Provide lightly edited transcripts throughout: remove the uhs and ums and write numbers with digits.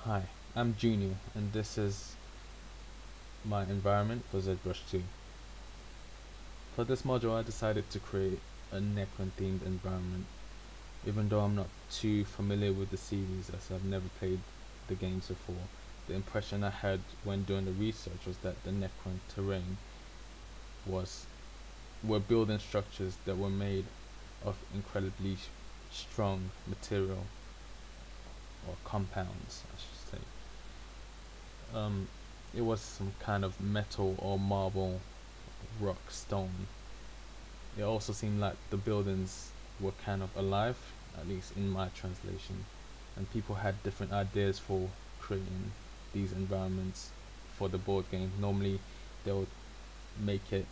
Hi, I'm Junior, and this is my environment for ZBrush 2. For this module, I decided to create a Necron themed environment, even though I'm not too familiar with the series as I've never played the games before. The impression I had when doing the research was that the Necron Terrain was were building structures that were made of incredibly strong material or compounds, I should say. Um, it was some kind of metal or marble, rock, stone. It also seemed like the buildings were kind of alive, at least in my translation, and people had different ideas for creating these environments for the board game. Normally, they would make it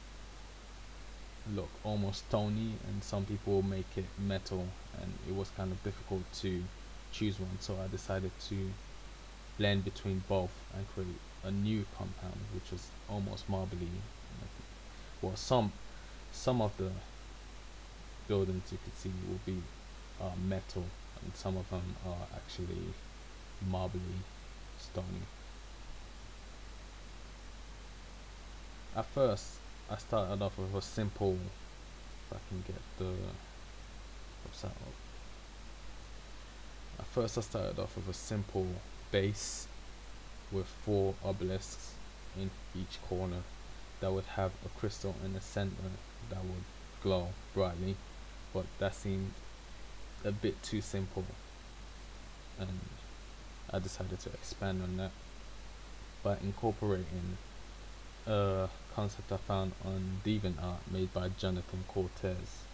look almost stony, and some people will make it metal, and it was kind of difficult to choose one. So I decided to blend between both and create a new compound, which was almost marbly. Well, some of the buildings you could see will be metal, and some of them are actually marbly, stony. At first, I started off with a simple. If I can get the website up. At first, I started off with a simple base with 4 obelisks in each corner that would have a crystal in the center that would glow brightly, but that seemed a bit too simple, and I decided to expand on that by incorporating a concept I found on DeviantArt made by Jonathan Cortez.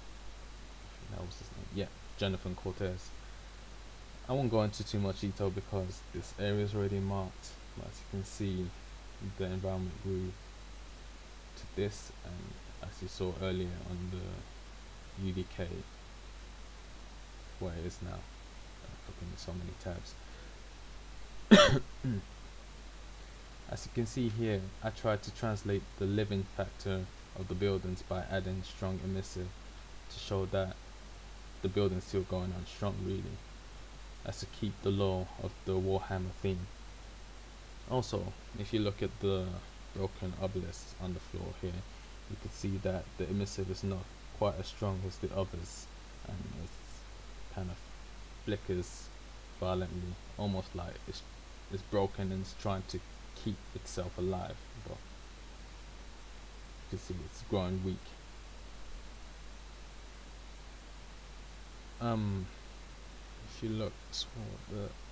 That was his name. Yeah, Jonathan Cortez. I won't go into too much detail because this area is already marked, but as you can see, the environment grew to this, and as you saw earlier on the UDK, where it is now, clicking so many tabs. As you can see here, I tried to translate the living factor of the buildings by adding strong emissive to show that the building's still going on strong, really, as to keep the law of the Warhammer theme. Also, if you look at the broken obelisks on the floor here, you can see that the emissive is not quite as strong as the others, and it's kind of flickers violently, almost like it's broken and it's trying to keep itself alive, but you can see it's growing weak. If you look,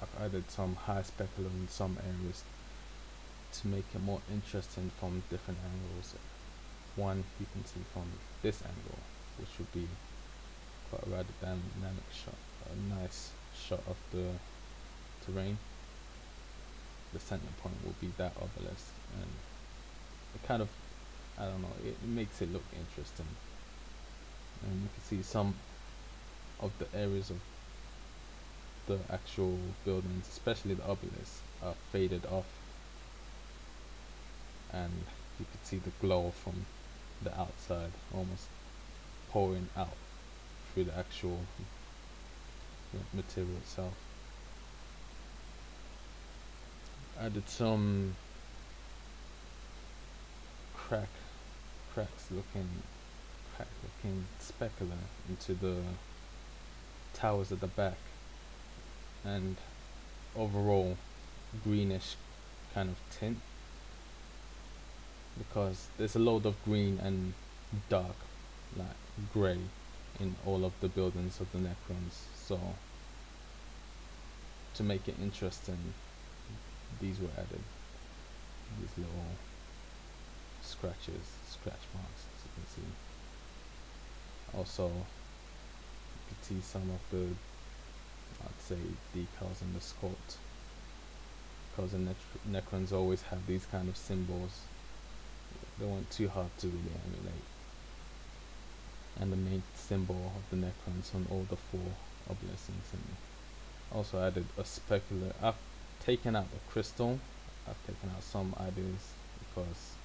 I've added some high specular in some areas to make it more interesting from different angles. One you can see from this angle, which would be quite a rather dynamic shot, a nice shot of the terrain. The center point will be that obelisk, and it kind of, I don't know, it makes it look interesting. And you can see some of the areas of the actual buildings, especially the obelisk, are faded off, and you can see the glow from the outside almost pouring out through the actual material itself. Added some cracks looking specular into the towers at the back, and overall greenish kind of tint, because there's a load of green and dark, like grey, in all of the buildings of the Necrons. So to make it interesting, these were added, these little scratch marks, as you can see. Also, you can see some of the, I'd say, decals in the sculpt, because the Necrons always have these kind of symbols. They weren't too hard to really emulate. And the main symbol of the Necrons on all the 4 obelisks. And also added a specular. I've taken out a crystal. I've taken out some ideas because,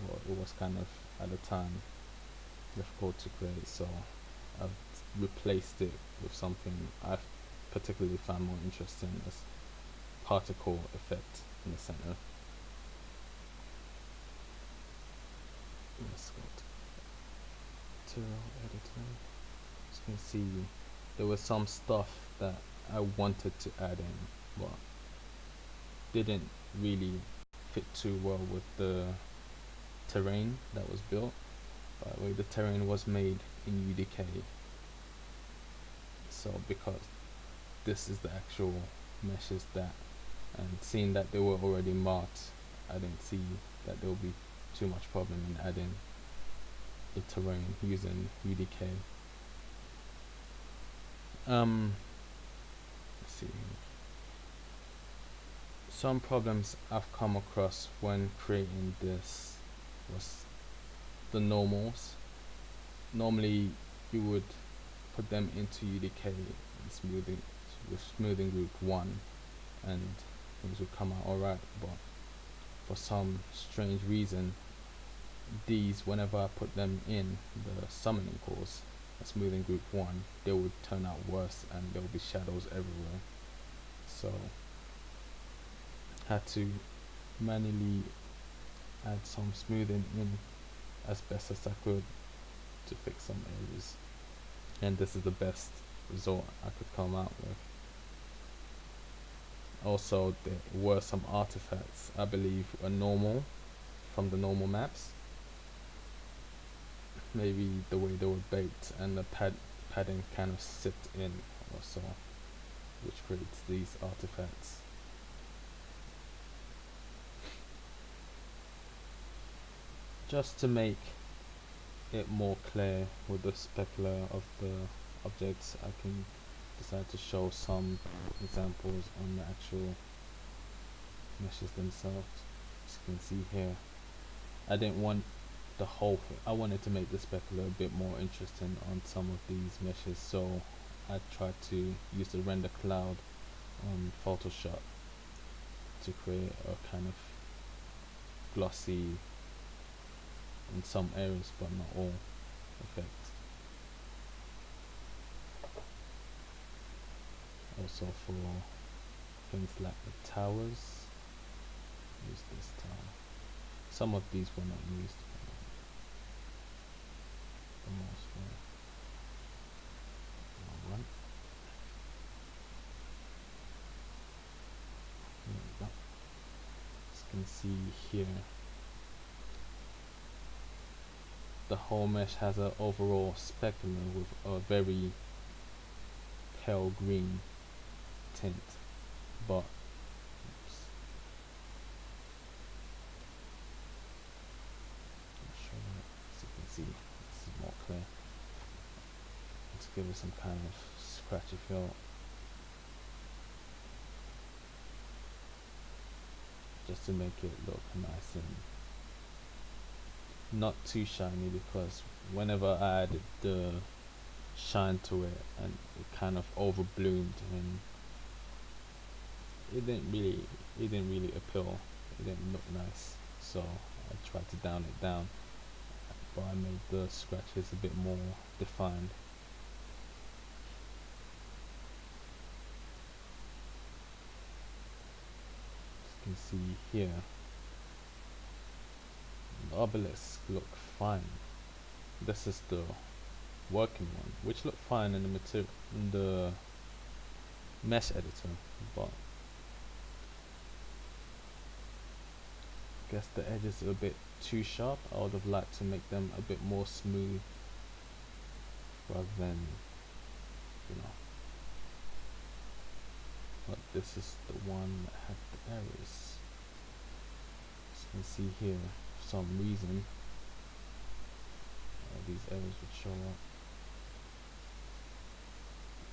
well, it was kind of at the time difficult to create, so I've replaced it with something I've particularly found more interesting, as particle effect in the center. Let's go to Terrain editor. As you can see, there was some stuff that I wanted to add in, but didn't really fit too well with the terrain that was built. By the way, the terrain was made in UDK, so because this is the actual meshes that, and seeing that they were already marked, I didn't see that there would be too much problem in adding the terrain using UDK. Let's see. Some problems I've come across when creating this was the normals. Normally you would put them into UDK and smoothing with smoothing group 1 and things would come out alright, but for some strange reason these, whenever I put them in the summoning cores and smoothing group 1, they would turn out worse and there would be shadows everywhere. So had to manually add some smoothing in as best as I could to fix some areas, and this is the best result I could come out with. Also, there were some artifacts I believe were normal from the normal maps, maybe the way they were baked and the padding kind of sipped in or so, which creates these artifacts. Just to make it more clear with the specular of the objects, I can decide to show some examples on the actual meshes themselves. As you can see here, I didn't want the whole thing. I wanted to make the specular a bit more interesting on some of these meshes, so I tried to use the render cloud on Photoshop to create a kind of glossy in some areas but not all effect. Also for things like the towers, use this tower. Some of these were not used, the most were. Alright. There we go. As you can see here, the whole mesh has an overall specular with a very pale green tint, but show that so you can see this is more clear. Let's give it some kind of scratchy feel, just to make it look nice and not too shiny, because whenever I added the shine to it and it kind of over bloomed and it didn't really appeal, it didn't look nice, so I tried to down it down, but I made the scratches a bit more defined. As you can see here, the obelisks look fine. This is the working one, which looked fine in the material in the mesh editor, but I guess the edges are a bit too sharp. I would have liked to make them a bit more smooth rather than, you know. But this is the one that had the errors. As you can see here, for some reason these errors would show up.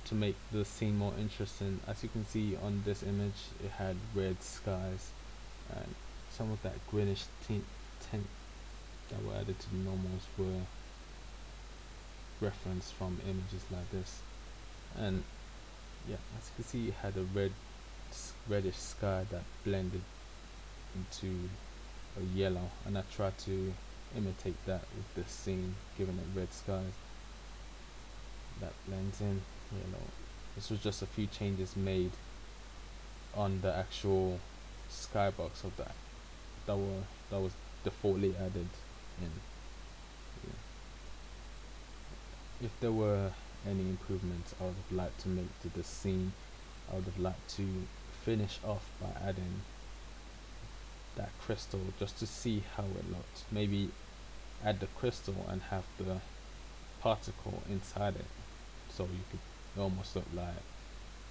To make the scene more interesting, as you can see on this image, it had red skies and some of that greenish tint that were added to the normals were referenced from images like this. And yeah, as you can see, it had a reddish sky that blended into a yellow, and I tried to imitate that with this scene, giving it red skies that blends in. You know, this was just a few changes made on the actual skybox of that was defaultly added in. Yeah. If there were any improvements I would have liked to make to the scene, I would have liked to finish off by adding that crystal just to see how it looked. Maybe add the crystal and have the particle inside it, so you could almost look like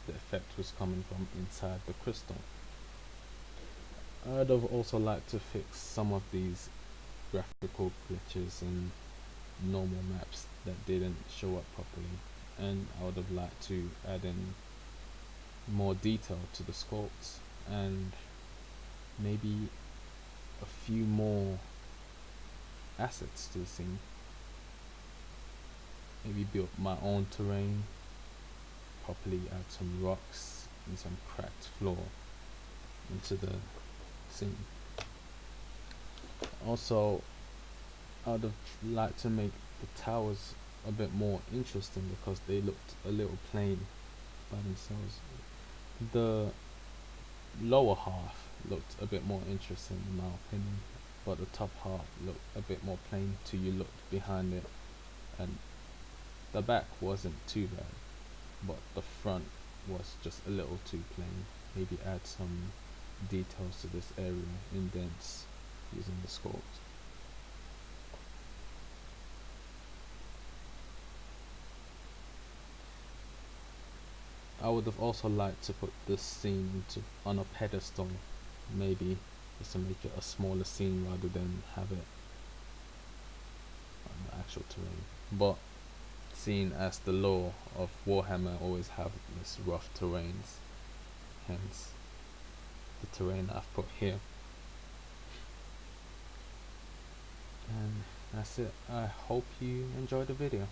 the effect was coming from inside the crystal. I'd have also liked to fix some of these graphical glitches in normal maps that didn't show up properly, and I would have liked to add in more detail to the sculpts and maybe a few more assets to the scene. Maybe build my own terrain, properly add some rocks and some cracked floor into the scene. Also, I would have liked to make the towers a bit more interesting because they looked a little plain by themselves. The lower half looked a bit more interesting in my opinion, but the top half looked a bit more plain till you looked behind it, and the back wasn't too bad, but the front was just a little too plain. Maybe add some details to this area, indents using the sculpt. I would have also liked to put this scene on a pedestal, maybe just to make it a smaller scene rather than have it on the actual terrain. But seeing as the law of Warhammer always have this rough terrains, hence the terrain I've put here. And that's it. I hope you enjoyed the video.